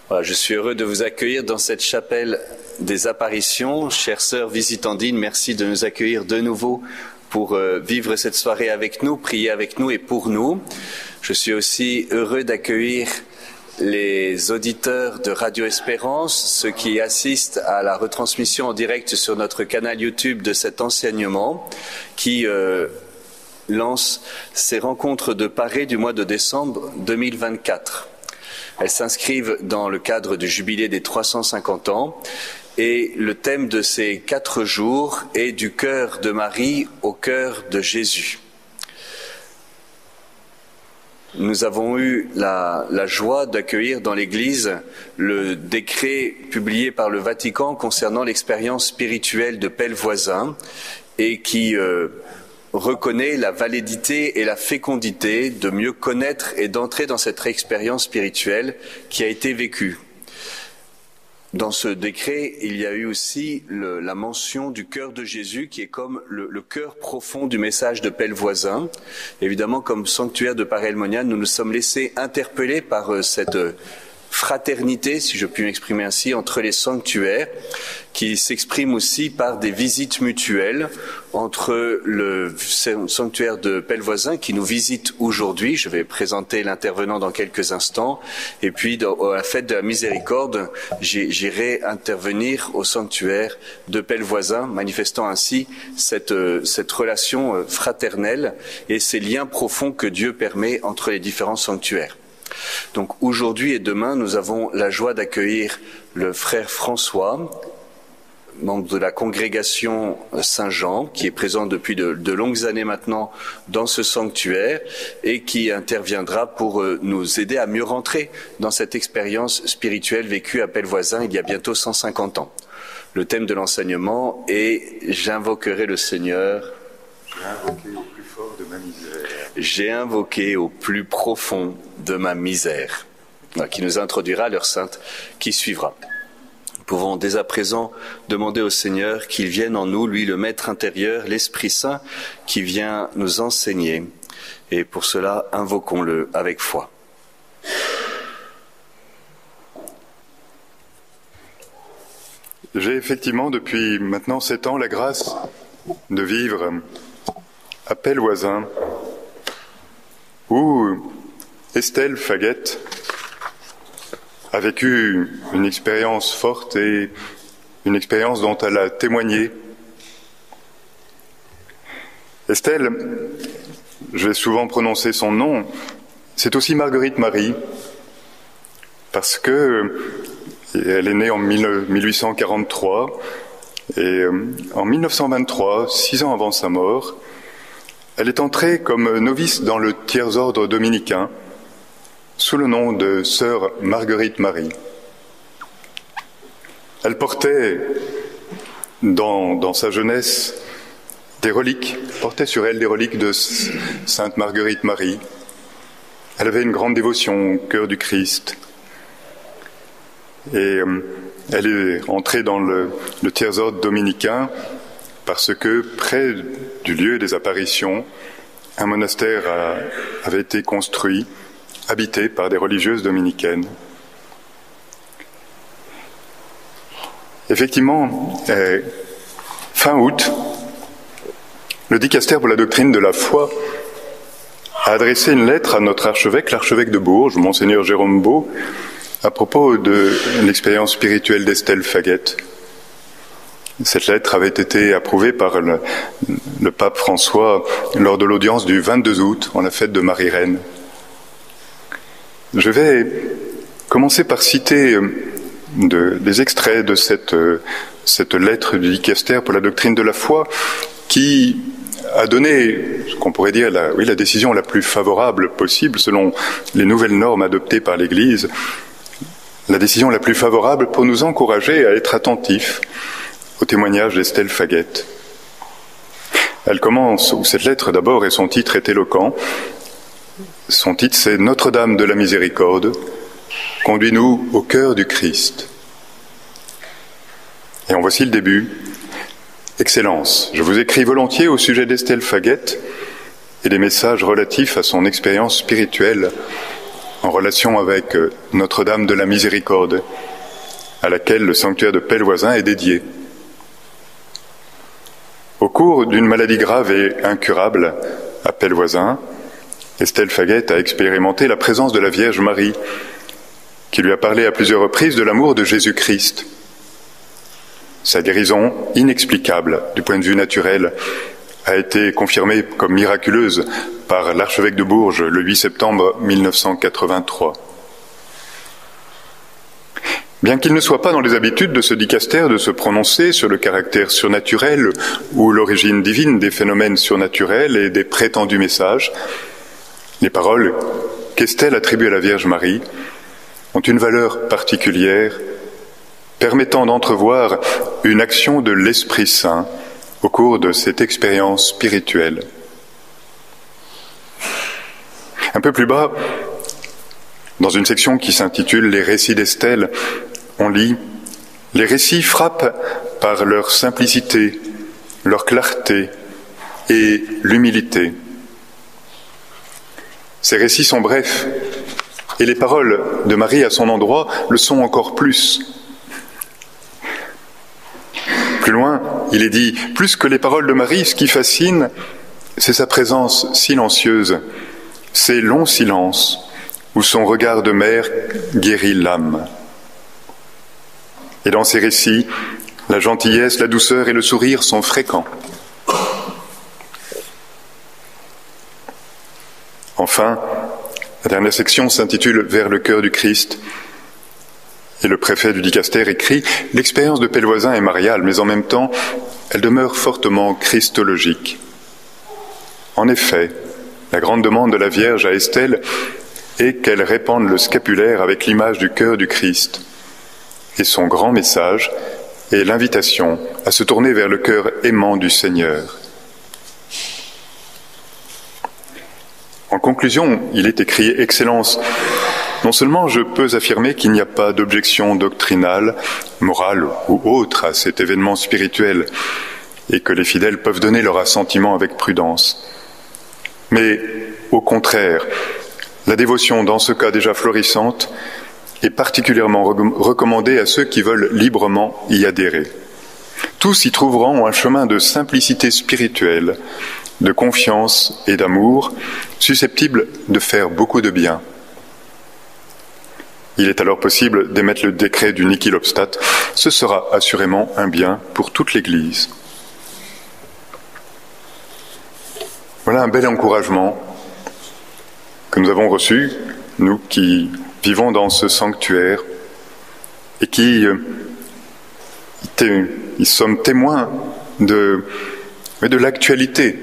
Voilà, je suis heureux de vous accueillir dans cette chapelle des apparitions. Chère sœur visitandine, merci de nous accueillir de nouveau pour vivre cette soirée avec nous, prier avec nous et pour nous. Je suis aussi heureux d'accueillir les auditeurs de Radio Espérance, ceux qui assistent à la retransmission en direct sur notre canal YouTube de cet enseignement qui lance ces rencontres de Paré du mois de décembre 2024. Elles s'inscrivent dans le cadre du jubilé des 350 ans et le thème de ces 4 jours est du cœur de Marie au cœur de Jésus. Nous avons eu la joie d'accueillir dans l'Église le décret publié par le Vatican concernant l'expérience spirituelle de Pellevoisin et qui reconnaît la validité et la fécondité de mieux connaître et d'entrer dans cette expérience spirituelle qui a été vécue. Dans ce décret, il y a eu aussi la mention du cœur de Jésus qui est comme le cœur profond du message de Pellevoisin. Évidemment, comme sanctuaire de Paray-le-Monial, nous nous sommes laissés interpeller par cette fraternité, si je puis m'exprimer ainsi, entre les sanctuaires, qui s'exprime aussi par des visites mutuelles entre le sanctuaire de Pellevoisin qui nous visite aujourd'hui, je vais présenter l'intervenant dans quelques instants, et puis à la fête de la Miséricorde, j'irai intervenir au sanctuaire de Pellevoisin, manifestant ainsi cette relation fraternelle et ces liens profonds que Dieu permet entre les différents sanctuaires. Donc aujourd'hui et demain, nous avons la joie d'accueillir le frère François, membre de la congrégation Saint-Jean, qui est présent depuis de longues années maintenant dans ce sanctuaire et qui interviendra pour nous aider à mieux rentrer dans cette expérience spirituelle vécue à Pellevoisin il y a bientôt 150 ans. Le thème de l'enseignement est « J'invoquerai le Seigneur ». J'ai invoqué au plus fort de ma misère. J'ai invoqué au plus profond de ma misère, qui nous introduira à l'heure sainte qui suivra. Nous pouvons dès à présent demander au Seigneur qu'il vienne en nous, lui le Maître intérieur, l'Esprit Saint qui vient nous enseigner. Et pour cela, invoquons-le avec foi. J'ai effectivement depuis maintenant 7 ans la grâce de vivre à Pellevoisin, où Estelle Faguette a vécu une expérience forte et une expérience dont elle a témoigné. Estelle, je vais souvent prononcer son nom, c'est aussi Marguerite Marie, parce que elle est née en 1843 et en 1923, 6 ans avant sa mort, elle est entrée comme novice dans le tiers-ordre dominicain sous le nom de sœur Marguerite Marie. Elle portait dans sa jeunesse des reliques, portait sur elle des reliques de Sainte Marguerite Marie. Elle avait une grande dévotion au cœur du Christ. Et elle est entrée dans le tiers-ordre dominicain parce que près du lieu des apparitions, un monastère avait été construit, habité par des religieuses dominicaines. Effectivement, fin août, le dicastère pour la doctrine de la foi a adressé une lettre à notre archevêque, l'archevêque de Bourges, Monseigneur Jérôme Beau, à propos de l'expérience spirituelle d'Estelle Faguette. Cette lettre avait été approuvée par le pape François lors de l'audience du 22 août, en la fête de Marie-Reine. Je vais commencer par citer des extraits de cette lettre du dicastère pour la doctrine de la foi qui a donné ce qu'on pourrait dire la décision la plus favorable possible selon les nouvelles normes adoptées par l'Église, la décision la plus favorable pour nous encourager à être attentifs au témoignage d'Estelle Faguette. Elle commence, où cette lettre d'abord et son titre est éloquent. Son titre c'est « Notre-Dame de la Miséricorde, conduis-nous au cœur du Christ ». Et en voici le début. « Excellence, je vous écris volontiers au sujet d'Estelle Faguette et des messages relatifs à son expérience spirituelle en en relation avec Notre-Dame de la Miséricorde, à laquelle le sanctuaire de Pellevoisin est dédié. Au cours d'une maladie grave et incurable à Pellevoisin, Estelle Faguet a expérimenté la présence de la Vierge Marie, qui lui a parlé à plusieurs reprises de l'amour de Jésus-Christ. Sa guérison, inexplicable du point de vue naturel, a été confirmée comme miraculeuse par l'archevêque de Bourges le 8 septembre 1983. Bien qu'il ne soit pas dans les habitudes de ce dicastère de se prononcer sur le caractère surnaturel ou l'origine divine des phénomènes surnaturels et des prétendus messages, les paroles qu'Estelle attribue à la Vierge Marie ont une valeur particulière, permettant d'entrevoir une action de l'Esprit Saint au cours de cette expérience spirituelle. Un peu plus bas, dans une section qui s'intitule « Les récits d'Estelle », on lit « Les récits frappent par leur simplicité, leur clarté et l'humilité. Ces récits sont brefs, et les paroles de Marie à son endroit le sont encore plus. Plus loin, il est dit « Plus que les paroles de Marie, ce qui fascine, c'est sa présence silencieuse, ses longs silences, où son regard de mère guérit l'âme. » Et dans ces récits, la gentillesse, la douceur et le sourire sont fréquents. Enfin, la dernière section s'intitule « Vers le cœur du Christ ». Et le préfet du dicastère écrit « L'expérience de Pellevoisin est mariale, mais en même temps, elle demeure fortement christologique. En effet, la grande demande de la Vierge à Estelle est qu'elle répande le scapulaire avec l'image du cœur du Christ. Et son grand message est l'invitation à se tourner vers le cœur aimant du Seigneur. » En conclusion, il est écrit « Excellence, non seulement je peux affirmer qu'il n'y a pas d'objection doctrinale, morale ou autre à cet événement spirituel et que les fidèles peuvent donner leur assentiment avec prudence, mais au contraire, la dévotion dans ce cas déjà florissante est particulièrement recommandée à ceux qui veulent librement y adhérer. Tous y trouveront un chemin de simplicité spirituelle, de confiance et d'amour, susceptible de faire beaucoup de bien. Il est alors possible d'émettre le décret du nihil obstat. Ce sera assurément un bien pour toute l'Église. Voilà un bel encouragement que nous avons reçu, nous qui vivons dans ce sanctuaire et qui sommes témoins de l'actualité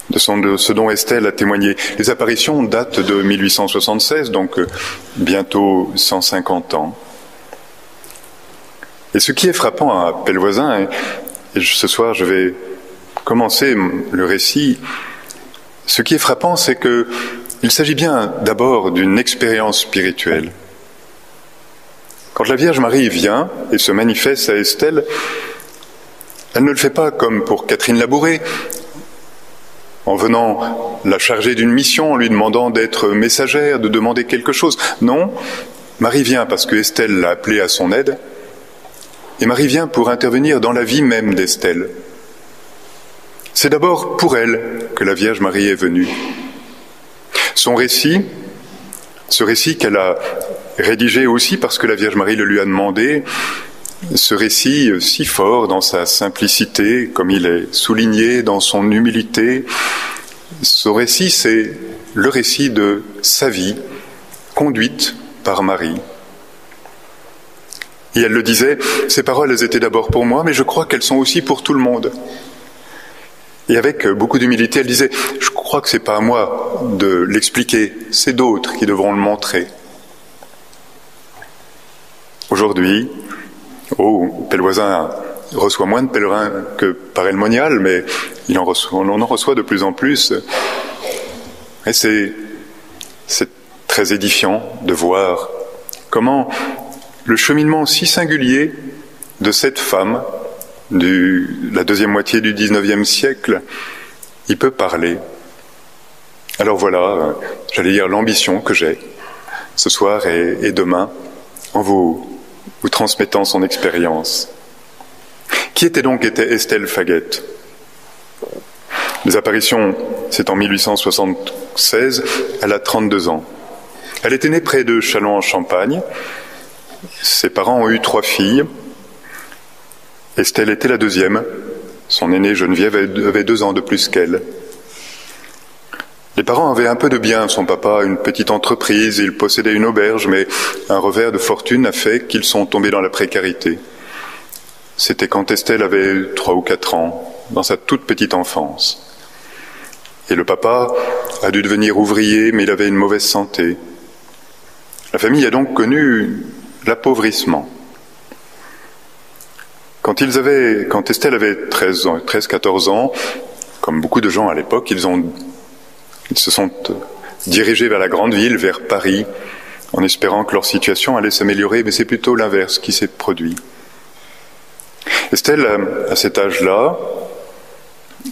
de ce dont Estelle a témoigné. Les apparitions datent de 1876, donc bientôt 150 ans. Et ce qui est frappant à Pellevoisin, et ce soir je vais commencer le récit, ce qui est frappant, c'est qu'il s'agit bien d'abord d'une expérience spirituelle. Quand la Vierge Marie vient et se manifeste à Estelle, elle ne le fait pas comme pour Catherine Labouré, en venant la charger d'une mission, en lui demandant d'être messagère, de demander quelque chose. Non, Marie vient parce que Estelle l'a appelée à son aide, et Marie vient pour intervenir dans la vie même d'Estelle. C'est d'abord pour elle que la Vierge Marie est venue. Son récit, ce récit qu'elle a rédigé aussi parce que la Vierge Marie le lui a demandé, ce récit si fort dans sa simplicité, comme il est souligné dans son humilité, ce récit, c'est le récit de sa vie, conduite par Marie. Et elle le disait, ces paroles, elles étaient d'abord pour moi, mais je crois qu'elles sont aussi pour tout le monde. Et avec beaucoup d'humilité, elle disait, je crois que c'est pas à moi de l'expliquer, c'est d'autres qui devront le montrer. Aujourd'hui, Pellevoisin reçoit moins de pèlerins que par El Monial, mais on en reçoit de plus en plus. Et c'est très édifiant de voir comment le cheminement si singulier de cette femme, la deuxième moitié du XIXe siècle, il peut parler. Alors voilà, j'allais dire l'ambition que j'ai ce soir et demain en vous transmettant son expérience. Qui était donc Estelle Faguet? Les apparitions, c'est en 1876, elle a 32 ans. Elle était née près de Châlons-en-Champagne. Ses parents ont eu 3 filles. Estelle était la deuxième. Son aînée Geneviève avait 2 ans de plus qu'elle. Les parents avaient un peu de bien. Son papa a une petite entreprise, il possédait une auberge, mais un revers de fortune a fait qu'ils sont tombés dans la précarité. C'était quand Estelle avait 3 ou 4 ans, dans sa toute petite enfance. Et le papa a dû devenir ouvrier, mais il avait une mauvaise santé. La famille a donc connu l'appauvrissement. Quand Estelle avait 13-14 ans, comme beaucoup de gens à l'époque, ils se sont dirigés vers la grande ville, vers Paris, en espérant que leur situation allait s'améliorer, mais c'est plutôt l'inverse qui s'est produit. Estelle, à cet âge-là,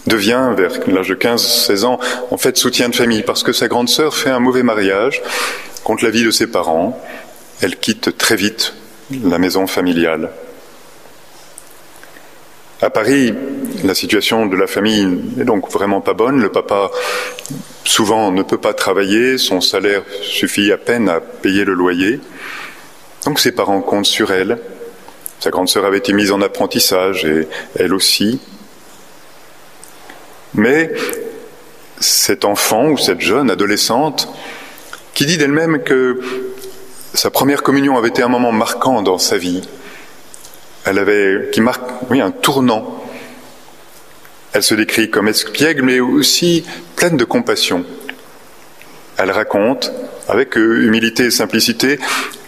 devient, vers l'âge de 15-16 ans, en fait soutien de famille, parce que sa grande sœur fait un mauvais mariage contre l'avis de ses parents. Elle quitte très vite la maison familiale. À Paris, la situation de la famille n'est donc vraiment pas bonne. Le papa, souvent, ne peut pas travailler, son salaire suffit à peine à payer le loyer. Donc ses parents comptent sur elle. Sa grande sœur avait été mise en apprentissage, et elle aussi. Mais cet enfant ou cette jeune adolescente, qui dit d'elle-même que sa première communion avait été un moment marquant dans sa vie, qui marque un tournant. Elle se décrit comme espiègle, mais aussi pleine de compassion. Elle raconte, avec humilité et simplicité,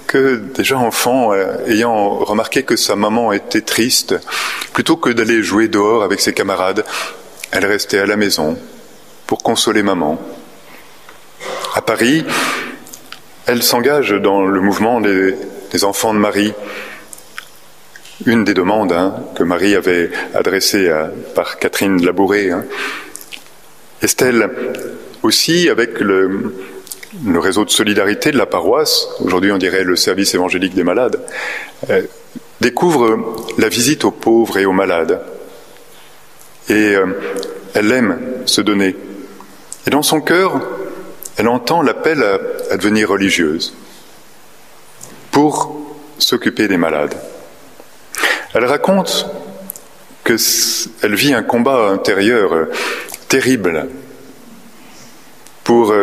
que déjà enfant, ayant remarqué que sa maman était triste, plutôt que d'aller jouer dehors avec ses camarades, elle restait à la maison pour consoler maman. À Paris, elle s'engage dans le mouvement des enfants de Marie. Une des demandes que Marie avait adressées par Catherine Labouré. Estelle aussi, avec le réseau de solidarité de la paroisse, aujourd'hui on dirait le service évangélique des malades, découvre la visite aux pauvres et aux malades. Et elle aime se donner. Et dans son cœur, elle entend l'appel à devenir religieuse pour s'occuper des malades. Elle raconte qu'elle vit un combat intérieur terrible pour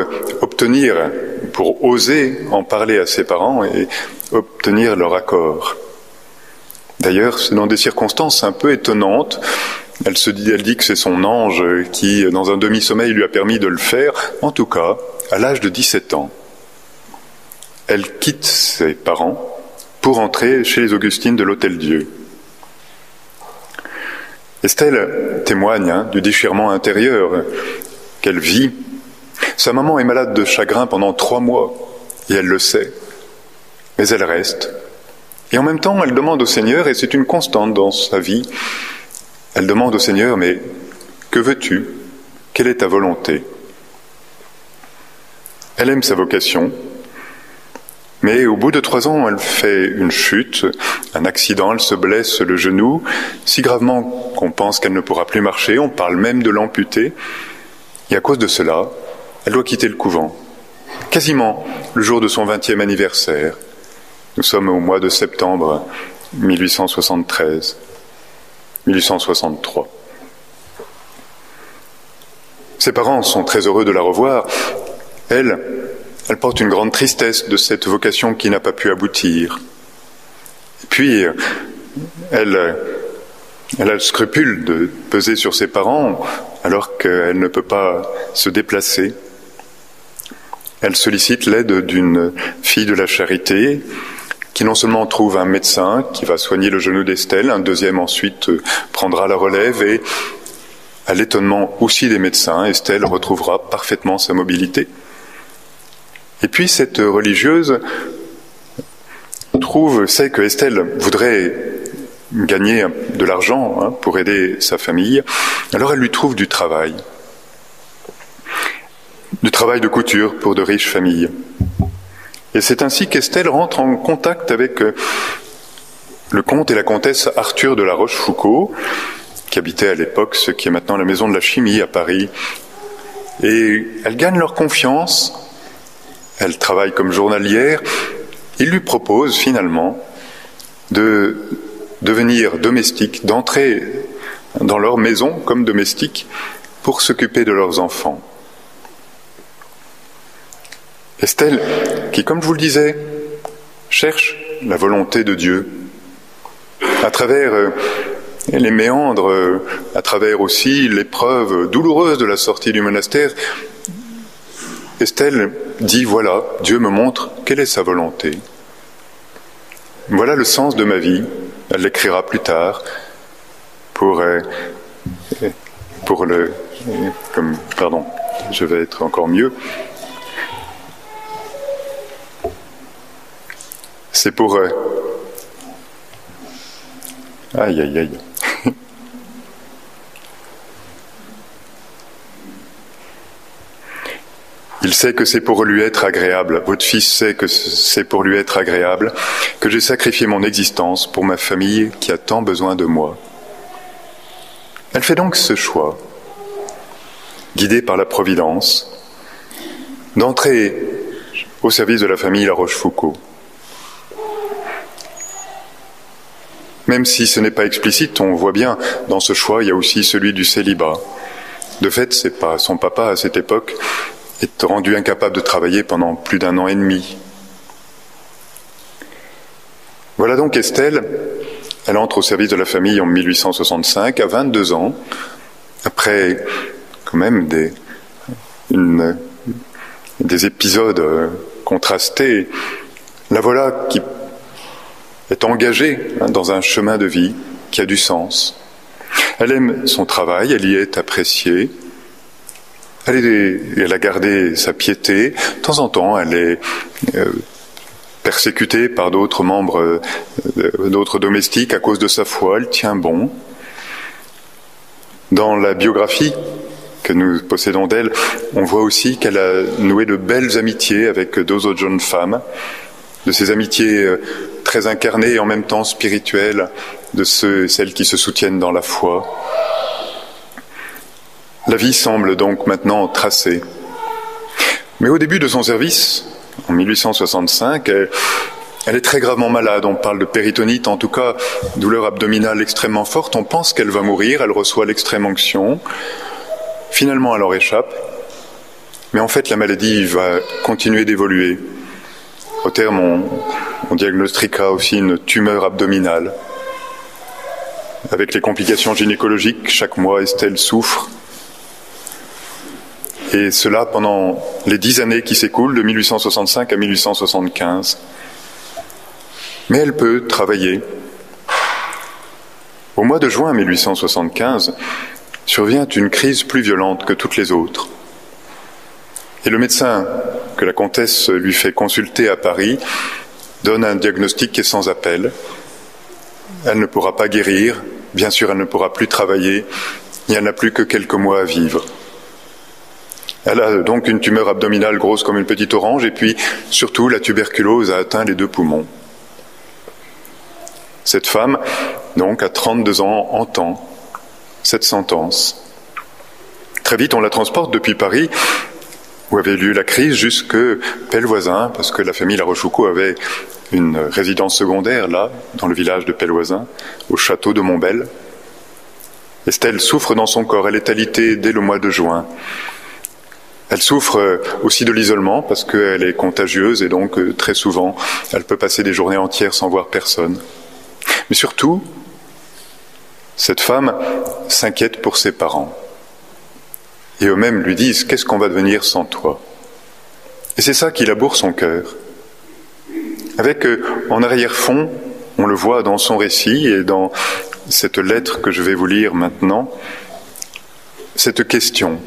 oser en parler à ses parents et obtenir leur accord. D'ailleurs, c'est dans des circonstances un peu étonnantes. Elle dit que c'est son ange qui, dans un demi-sommeil, lui a permis de le faire. En tout cas, à l'âge de 17 ans, elle quitte ses parents pour entrer chez les Augustines de l'Hôtel-Dieu. Estelle témoigne du déchirement intérieur qu'elle vit. Sa maman est malade de chagrin pendant 3 mois, et elle le sait. Mais elle reste. Et en même temps, elle demande au Seigneur, et c'est une constante dans sa vie, elle demande au Seigneur, mais que veux-tu? Quelle est ta volonté? Elle aime sa vocation, mais au bout de 3 ans, elle fait une chute, un accident, elle se blesse le genou, si gravement qu'on pense qu'elle ne pourra plus marcher, on parle même de l'amputer, et à cause de cela, elle doit quitter le couvent, quasiment le jour de son 20e anniversaire. Nous sommes au mois de septembre 1863. Ses parents sont très heureux de la revoir. Elle porte une grande tristesse de cette vocation qui n'a pas pu aboutir. Et puis, elle a le scrupule de peser sur ses parents alors qu'elle ne peut pas se déplacer. Elle sollicite l'aide d'une fille de la charité qui non seulement trouve un médecin qui va soigner le genou d'Estelle, un deuxième ensuite prendra la relève et, à l'étonnement aussi des médecins, Estelle retrouvera parfaitement sa mobilité. Et puis cette religieuse sait que Estelle voudrait gagner de l'argent pour aider sa famille, alors elle lui trouve du travail de couture pour de riches familles. Et c'est ainsi qu'Estelle rentre en contact avec le comte et la comtesse Arthur de la Rochefoucauld, qui habitaient à l'époque ce qui est maintenant la Maison de la Chimie à Paris. Et elle gagne leur confiance, elle travaille comme journalière. Ils lui proposent finalement de devenir domestique, d'entrer dans leur maison comme domestique pour s'occuper de leurs enfants. Estelle, qui, comme je vous le disais, cherche la volonté de Dieu à travers les méandres, à travers aussi l'épreuve douloureuse de la sortie du monastère. Estelle dit, voilà, Dieu me montre quelle est sa volonté. Voilà le sens de ma vie. Elle l'écrira plus tard pardon, je vais être encore mieux. C'est pour... Aïe, aïe, aïe. Il sait que c'est pour lui être agréable, votre fils sait que c'est pour lui être agréable, que j'ai sacrifié mon existence pour ma famille qui a tant besoin de moi. Elle fait donc ce choix, guidée par la Providence, d'entrer au service de la famille La Rochefoucauld. Même si ce n'est pas explicite, on voit bien, dans ce choix, il y a aussi celui du célibat. De fait, c'est pas son papa, à cette époque, est rendu incapable de travailler pendant plus d'1 an et demi. Voilà donc Estelle, elle entre au service de la famille en 1865, à 22 ans, après quand même des épisodes contrastés. La voilà qui est engagée dans un chemin de vie qui a du sens. Elle aime son travail, elle y est appréciée. Elle a gardé sa piété. De temps en temps, elle est persécutée par d'autres membres, d'autres domestiques à cause de sa foi. Elle tient bon. Dans la biographie que nous possédons d'elle, on voit aussi qu'elle a noué de belles amitiés avec d'autres jeunes femmes, de ces amitiés très incarnées et en même temps spirituelles, de celles qui se soutiennent dans la foi. La vie semble donc maintenant tracée. Mais au début de son service, en 1865, elle est très gravement malade. On parle de péritonite, en tout cas douleur abdominale extrêmement forte. On pense qu'elle va mourir, elle reçoit l'extrême onction. Finalement, elle en réchappe. Mais en fait, la maladie va continuer d'évoluer. Au terme, on diagnostiquera aussi une tumeur abdominale. Avec les complications gynécologiques, chaque mois, Estelle souffre. Et cela pendant les 10 années qui s'écoulent, de 1865 à 1875. Mais elle peut travailler. Au mois de juin 1875, survient une crise plus violente que toutes les autres. Et le médecin que la comtesse lui fait consulter à Paris donne un diagnostic qui est sans appel. Elle ne pourra pas guérir, bien sûr elle ne pourra plus travailler, et elle n'a plus que quelques mois à vivre. Elle a donc une tumeur abdominale grosse comme une petite orange, et puis surtout la tuberculose a atteint les 2 poumons. Cette femme, donc, à 32 ans, entend cette sentence. Très vite, on la transporte depuis Paris, où avait lieu la crise, jusque Pellevoisin, parce que la famille La Rochefoucauld avait une résidence secondaire, là, dans le village de Pellevoisin, au château de Montbel. Estelle souffre dans son corps, elle est alitée dès le mois de juin. Elle souffre aussi de l'isolement parce qu'elle est contagieuse et donc très souvent elle peut passer des journées entières sans voir personne. Mais surtout, cette femme s'inquiète pour ses parents. Et eux-mêmes lui disent « Qu'est-ce qu'on va devenir sans toi ?» Et c'est ça qui laboure son cœur. Avec en arrière-fond, on le voit dans son récit et dans cette lettre que je vais vous lire maintenant, cette question.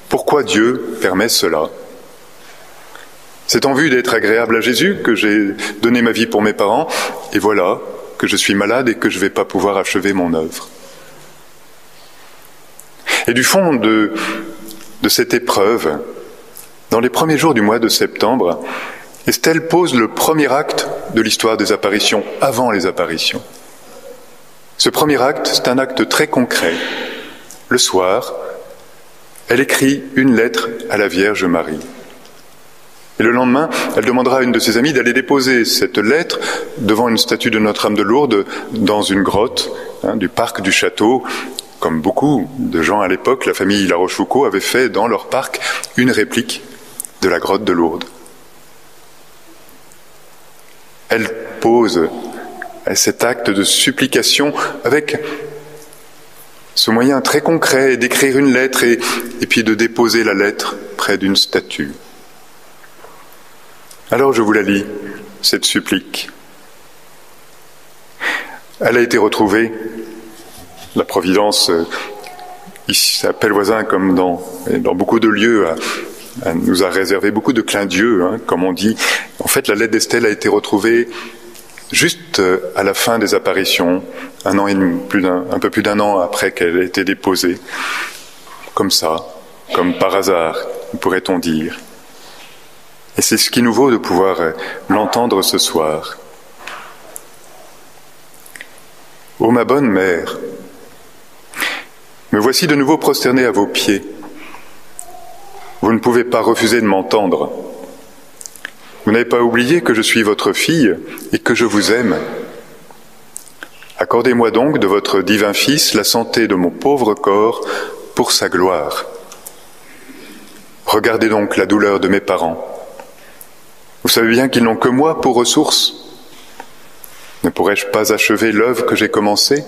Pourquoi Dieu permet cela? C'est en vue d'être agréable à Jésus que j'ai donné ma vie pour mes parents, et voilà que je suis malade et que je ne vais pas pouvoir achever mon œuvre. Et du fond de cette épreuve, Dans les premiers jours du mois de septembre, Estelle pose le premier acte de l'histoire des apparitions, avant les apparitions. Ce premier acte, c'est un acte très concret. Le soir, elle écrit une lettre à la Vierge Marie. Et le lendemain, elle demandera à une de ses amies d'aller déposer cette lettre devant une statue de Notre-Dame de Lourdes dans une grotte du parc du château. Comme beaucoup de gens à l'époque, la famille La Rochefoucauld avait fait dans leur parc une réplique de la grotte de Lourdes. Elle pose cet acte de supplication avec ce moyen très concret d'écrire une lettre et puis de déposer la lettre près d'une statue. Alors je vous la lis, cette supplique. Elle a été retrouvée, la Providence, ici à Pellevoisin comme dans beaucoup de lieux, elle nous a réservé beaucoup de clins d'yeux, comme on dit. En fait, la lettre d'Estelle a été retrouvée juste à la fin des apparitions, un peu plus d'un an après qu'elle ait été déposée. Comme ça, comme par hasard, pourrait-on dire. Et c'est ce qui nous vaut de pouvoir l'entendre ce soir. Ô ma bonne mère, me voici de nouveau prosterné à vos pieds. Vous ne pouvez pas refuser de m'entendre. Vous n'avez pas oublié que je suis votre fille et que je vous aime. Accordez-moi donc de votre divin Fils la santé de mon pauvre corps pour sa gloire. Regardez donc la douleur de mes parents. Vous savez bien qu'ils n'ont que moi pour ressource. Ne pourrais-je pas achever l'œuvre que j'ai commencée ?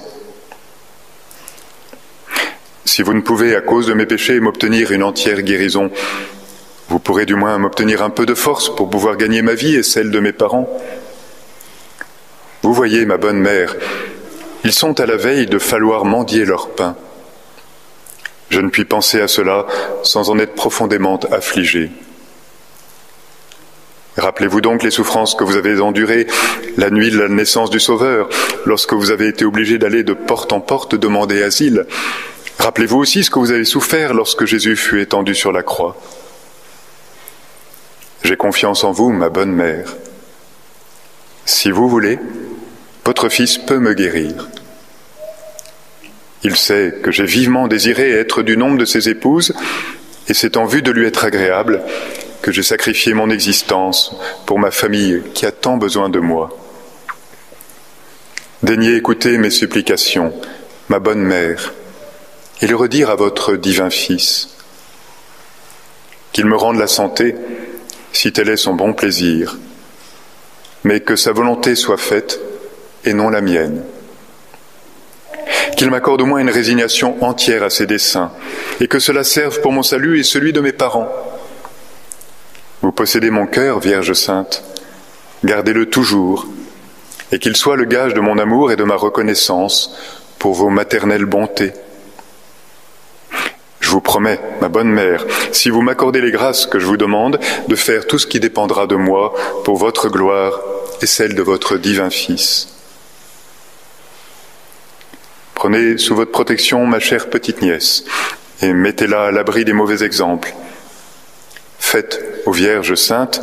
Si vous ne pouvez, à cause de mes péchés, m'obtenir une entière guérison, vous pourrez du moins m'obtenir un peu de force pour pouvoir gagner ma vie et celle de mes parents. Vous voyez, ma bonne mère, ils sont à la veille de falloir mendier leur pain. Je ne puis penser à cela sans en être profondément affligé. Rappelez-vous donc les souffrances que vous avez endurées la nuit de la naissance du Sauveur, lorsque vous avez été obligé d'aller de porte en porte demander asile. Rappelez-vous aussi ce que vous avez souffert lorsque Jésus fut étendu sur la croix. J'ai confiance en vous, ma bonne mère. Si vous voulez, votre fils peut me guérir. Il sait que j'ai vivement désiré être du nombre de ses épouses, et c'est en vue de lui être agréable que j'ai sacrifié mon existence pour ma famille qui a tant besoin de moi. Daignez écouter mes supplications, ma bonne mère, et le redire à votre divin Fils. Qu'il me rende la santé, si tel est son bon plaisir, mais que sa volonté soit faite et non la mienne. Qu'il m'accorde au moins une résignation entière à ses desseins, et que cela serve pour mon salut et celui de mes parents. Vous possédez mon cœur, Vierge Sainte, gardez-le toujours, et qu'il soit le gage de mon amour et de ma reconnaissance pour vos maternelles bontés. Je vous promets, ma bonne mère, si vous m'accordez les grâces que je vous demande, de faire tout ce qui dépendra de moi pour votre gloire et celle de votre divin Fils. Prenez sous votre protection ma chère petite nièce et mettez-la à l'abri des mauvais exemples. Faites, ô Vierge Sainte,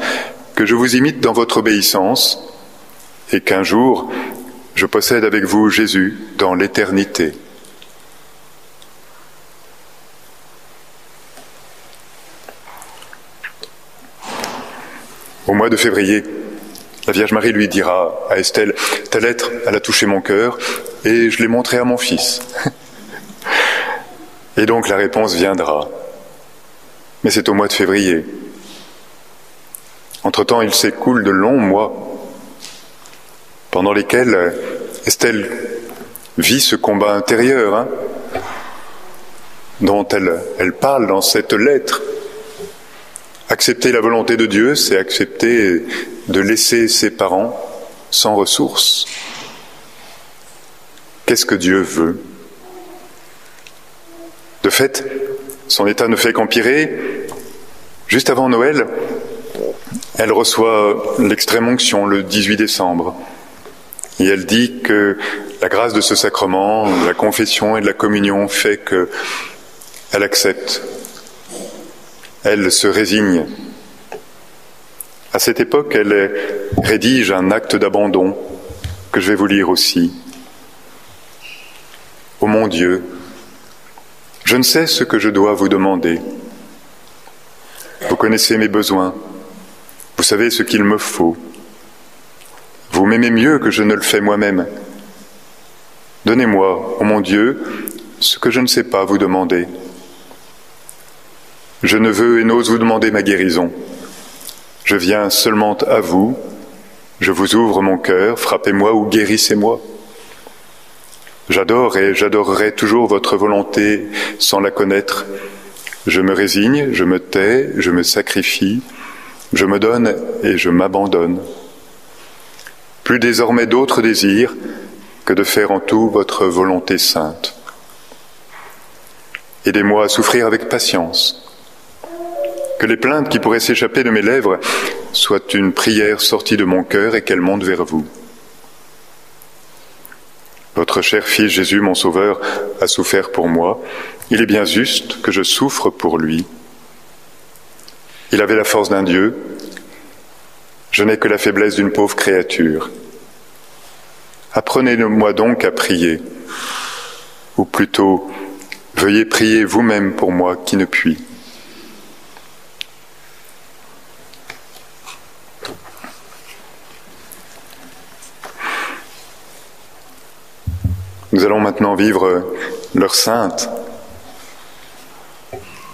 que je vous imite dans votre obéissance et qu'un jour, je possède avec vous Jésus dans l'éternité. Au mois de février, la Vierge Marie lui dira à Estelle, « Ta lettre, elle a touché mon cœur et je l'ai montrée à mon fils. » Et donc la réponse viendra. Mais c'est au mois de février. Entre-temps, il s'écoule de longs mois pendant lesquels Estelle vit ce combat intérieur dont elle parle dans cette lettre. Accepter la volonté de Dieu, c'est accepter de laisser ses parents sans ressources. Qu'est-ce que Dieu veut ? De fait, son état ne fait qu'empirer. Juste avant Noël, elle reçoit l'extrême onction le 18 décembre. Et elle dit que la grâce de ce sacrement, de la confession et de la communion fait qu'elle accepte. Elle se résigne À cette époque, elle rédige un acte d'abandon que je vais vous lire aussi. Ô mon Dieu, je ne sais ce que je dois vous demander. Vous connaissez mes besoins, vous savez ce qu'il me faut. Vous m'aimez mieux que je ne le fais moi-même. Donnez-moi, ô mon Dieu, ce que je ne sais pas vous demander. Je ne veux et n'ose vous demander ma guérison. Je viens seulement à vous, je vous ouvre mon cœur, frappez-moi ou guérissez-moi. J'adore et j'adorerai toujours votre volonté sans la connaître. Je me résigne, je me tais, je me sacrifie, je me donne et je m'abandonne. Plus désormais d'autres désirs que de faire en tout votre volonté sainte. Aidez-moi à souffrir avec patience. Que les plaintes qui pourraient s'échapper de mes lèvres soient une prière sortie de mon cœur et qu'elle monte vers vous. Votre cher Fils Jésus, mon Sauveur, a souffert pour moi. Il est bien juste que je souffre pour lui. Il avait la force d'un Dieu. Je n'ai que la faiblesse d'une pauvre créature. Apprenez-moi donc à prier, ou plutôt, veuillez prier vous-même pour moi qui ne puis. Nous allons maintenant vivre l'heure sainte,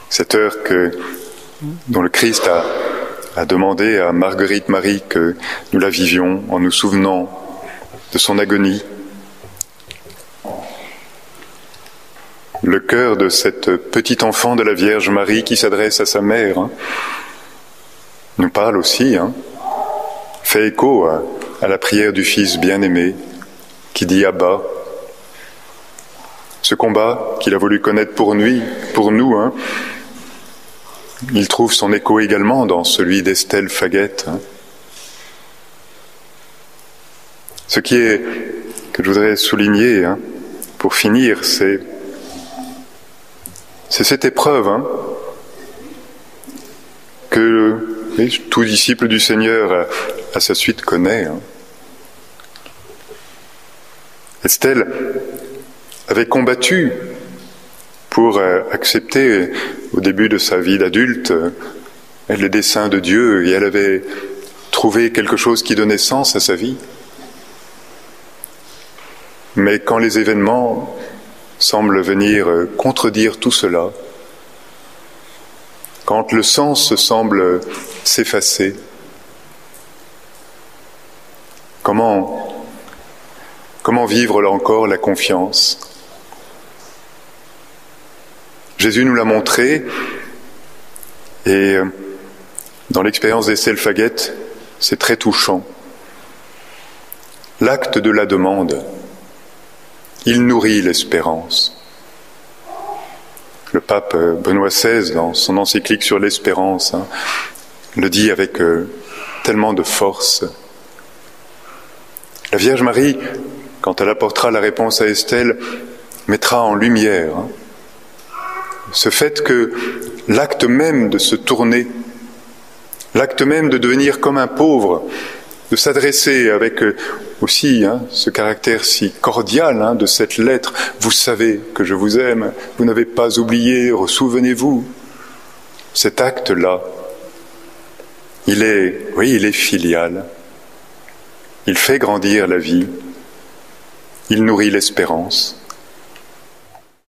cette heure dont le Christ a demandé à Marguerite Marie que nous la vivions en nous souvenant de son agonie. Le cœur de cette petite enfant de la Vierge Marie qui s'adresse à sa mère nous parle aussi, fait écho à la prière du Fils bien-aimé qui dit « Abba ». Ce combat qu'il a voulu connaître pour nous, il trouve son écho également dans celui d'Estelle Faguette. Ce que je voudrais souligner, pour finir, c'est cette épreuve que tout disciple du Seigneur à sa suite connaît. Estelle avait combattu pour accepter au début de sa vie d'adulte les desseins de Dieu et elle avait trouvé quelque chose qui donnait sens à sa vie. Mais quand les événements semblent venir contredire tout cela, quand le sens semble s'effacer, comment vivre là encore la confiance ? Jésus nous l'a montré, et dans l'expérience d'Estelle Faguette, c'est très touchant. L'acte de la demande, il nourrit l'espérance. Le pape Benoît XVI, dans son encyclique sur l'espérance, le dit avec tellement de force. La Vierge Marie, quand elle apportera la réponse à Estelle, mettra en lumière ce fait que l'acte même de se tourner, l'acte même de devenir comme un pauvre, de s'adresser avec aussi ce caractère si cordial de cette lettre, « Vous savez que je vous aime, vous n'avez pas oublié, ressouvenez-vous ». Cet acte-là, il est filial. Il fait grandir la vie, il nourrit l'espérance.